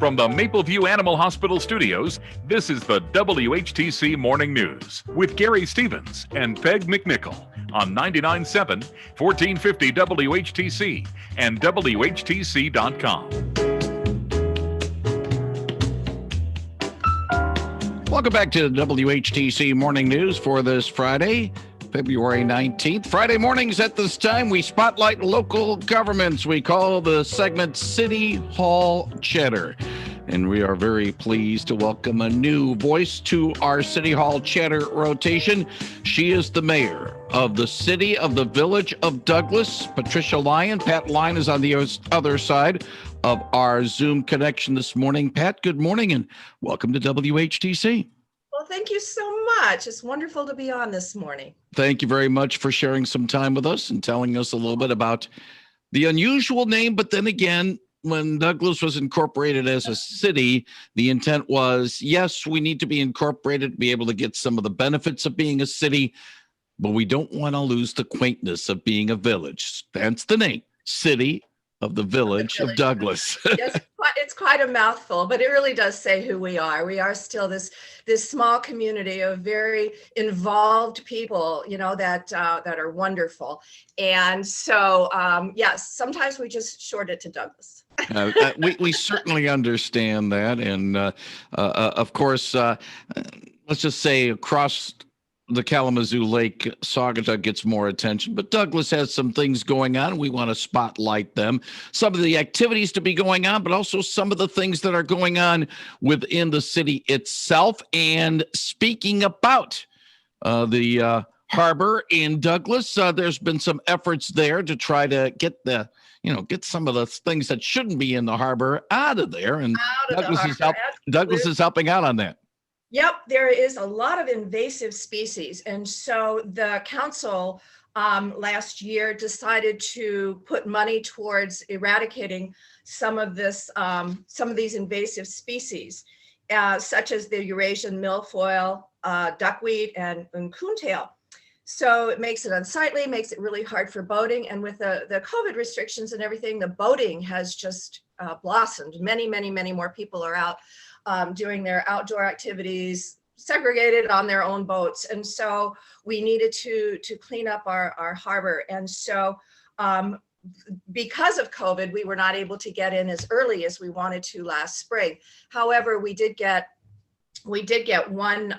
From the Mapleview Animal Hospital studios, this is the WHTC Morning News with Gary Stevens and Peg McNichol on 99.7, 1450 WHTC and WHTC.com. Welcome back to the WHTC Morning News for this Friday, February 19th. Friday mornings at this time, we spotlight local governments. We call the segment City Hall Chatter. And we are very pleased to welcome a new voice to our City Hall Chatter rotation. She is the mayor of the city of the village of Douglas, Patricia Lyon. Pat Lyon is on the other side of our Zoom connection this morning. Pat, good morning and welcome to WHTC. Well, thank you so much. It's wonderful to be on this morning. Thank you very much for sharing some time with us and telling us a little bit about the unusual name. But then again, when Douglas was incorporated as a city, the intent was, yes, we need to be incorporated to be able to get some of the benefits of being a city, but we don't want to lose the quaintness of being a village. That's the name, City of the Village of Douglas. Yes, it's quite a mouthful, but it really does say who we are. We are still this small community of very involved people, that are wonderful. And so, yes, sometimes we just short it to Douglas. We certainly understand that. And of course, let's just say across the Kalamazoo Lake, Saugatuck gets more attention, but Douglas has some things going on. We want to spotlight them. Some of the activities to be going on, but also some of the things that are going on within the city itself. And speaking about the harbor in Douglas, there's been some efforts there to try to get get some of the things that shouldn't be in the harbor out of there. And Douglas is helping out on that. Yep, there is a lot of invasive species. And so the council last year decided to put money towards eradicating some of these invasive species, such as the Eurasian milfoil, duckweed, and coontail. So it makes it unsightly, makes it really hard for boating. And with the COVID restrictions and everything, the boating has just blossomed. Many, many, many more people are out doing their outdoor activities, segregated on their own boats. And so we needed to clean up our harbor. And so because of COVID, we were not able to get in as early as we wanted to last spring. However, we did get one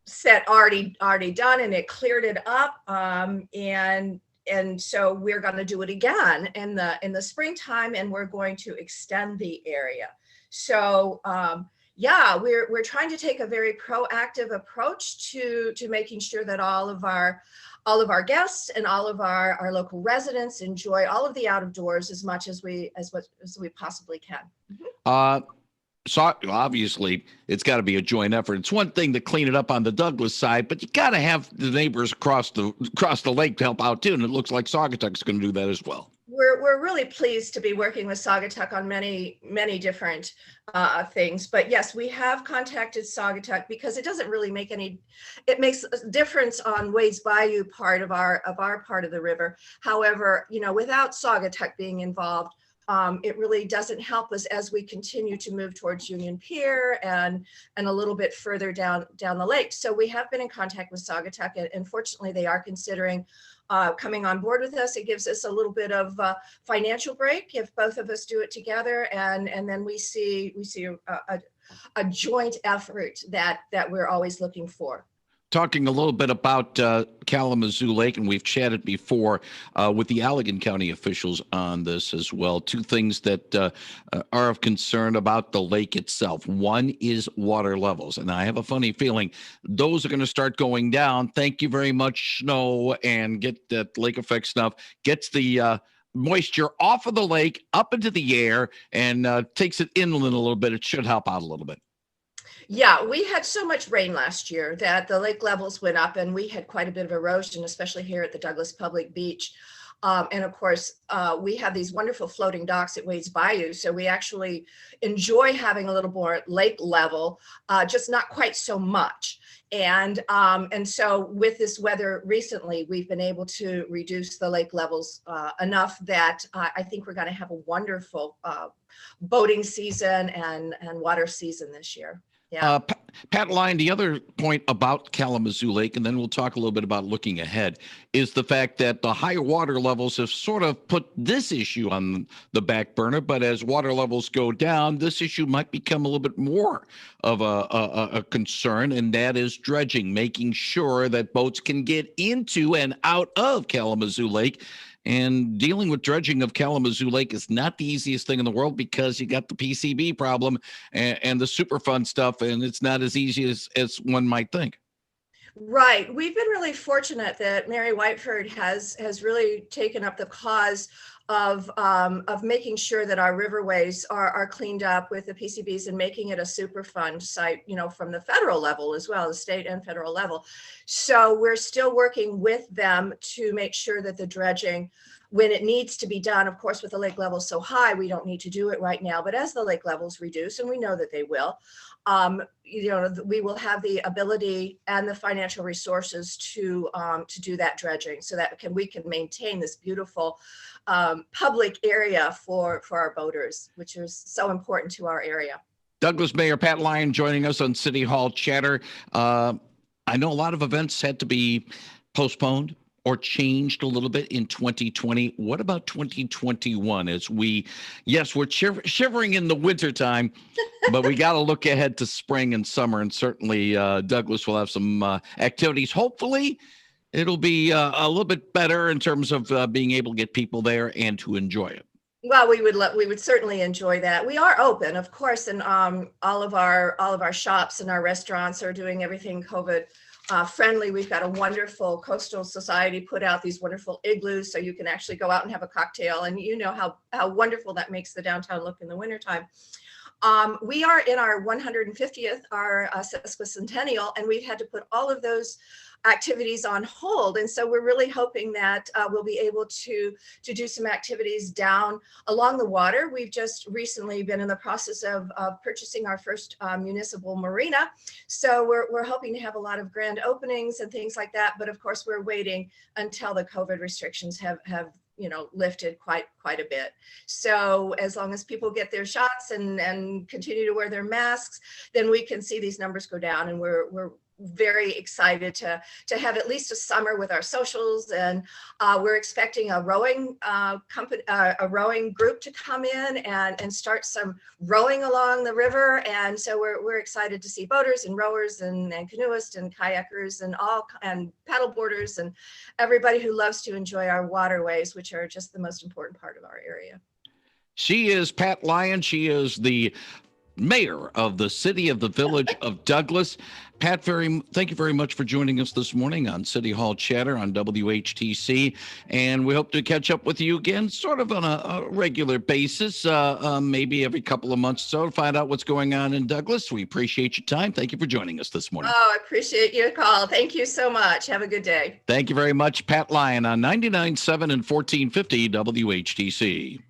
set already done, and it cleared it up. And so we're going to do it again in the springtime, and we're going to extend the area. So we're trying to take a very proactive approach to making sure that all of our guests and all of our local residents enjoy all of the out of doors as much as we possibly can. Mm-hmm. So obviously it's got to be a joint effort. It's one thing to clean it up on the Douglas side, but you got to have the neighbors across the lake to help out too. And it looks like Saugatuck's going to do that as well. We're really pleased to be working with Saugatuck on many, many different things. But yes, we have contacted Saugatuck because it doesn't really it makes a difference on Wade's Bayou part of our part of the river. However, without Saugatuck being involved, it really doesn't help us as we continue to move towards Union Pier and a little bit further down the lake. So we have been in contact with Saugatuck, and fortunately they are considering coming on board with us. It gives us a little bit of financial break if both of us do it together, and then we see a joint effort that we're always looking for. Talking a little bit about Kalamazoo Lake, and we've chatted before with the Allegan County officials on this as well. Two things that are of concern about the lake itself. One is water levels, and I have a funny feeling those are going to start going down. Thank you very much, snow, and get that lake effect stuff. Gets the moisture off of the lake, up into the air, and takes it inland a little bit. It should help out a little bit. Yeah, we had so much rain last year that the lake levels went up, and we had quite a bit of erosion, especially here at the Douglas Public Beach. And of course, we have these wonderful floating docks at Wade's Bayou. So we actually enjoy having a little more lake level, just not quite so much. And so with this weather recently, we've been able to reduce the lake levels enough that I think we're going to have a wonderful boating season and water season this year. Yeah. Pat Lyon, the other point about Kalamazoo Lake, and then we'll talk a little bit about looking ahead, is the fact that the higher water levels have sort of put this issue on the back burner. But as water levels go down, this issue might become a little bit more of a concern, and that is dredging, making sure that boats can get into and out of Kalamazoo Lake. And dealing with dredging of Kalamazoo Lake is not the easiest thing in the world because you got the PCB problem and the Superfund stuff, and it's not as easy as one might think. Right. We've been really fortunate that Mary Whiteford has really taken up the cause of making sure that our riverways are cleaned up with the PCBs and making it a Superfund site, from the federal level as well, the state and federal level. So we're still working with them to make sure that the dredging, when it needs to be done, of course, with the lake level so high, we don't need to do it right now. But as the lake levels reduce, and we know that they will, we will have the ability and the financial resources to do that dredging, so that we can maintain this beautiful public area for our boaters, which is so important to our area. Douglas Mayor Pat Lyon joining us on City Hall Chatter. I know a lot of events had to be postponed or changed a little bit in 2020. What about 2021? We're shivering in the wintertime, but we got to look ahead to spring and summer. And certainly Douglas will have some activities. Hopefully it'll be a little bit better in terms of being able to get people there and to enjoy it. Well, we would certainly enjoy that. We are open, of course, and all of our shops and our restaurants are doing everything COVID friendly. We've got a wonderful Coastal Society put out these wonderful igloos, so you can actually go out and have a cocktail, and you know how wonderful that makes the downtown look in the wintertime. We are in our 150th, our sesquicentennial, and we've had to put all of those activities on hold. And so we're really hoping that we'll be able to do some activities down along the water. We've just recently been in the process of purchasing our first municipal marina. So we're hoping to have a lot of grand openings and things like that. But of course, we're waiting until the COVID restrictions have lifted quite a bit. So as long as people get their shots and continue to wear their masks, then we can see these numbers go down. And we're very excited to have at least a summer with our socials, and we're expecting a rowing group to come in and start some rowing along the river. And so we're excited to see boaters and rowers and canoeists and kayakers and paddle boarders and everybody who loves to enjoy our waterways, which are just the most important part of our area. She is Pat Lyon. She is the mayor of the city of the village of Douglas. Pat, thank you very much for joining us this morning on City Hall Chatter on WHTC. And we hope to catch up with you again, sort of on a regular basis, maybe every couple of months or so, to find out what's going on in Douglas. We appreciate your time. Thank you for joining us this morning. Oh, I appreciate your call. Thank you so much. Have a good day. Thank you very much, Pat Lyon on 99.7 and 1450 WHTC.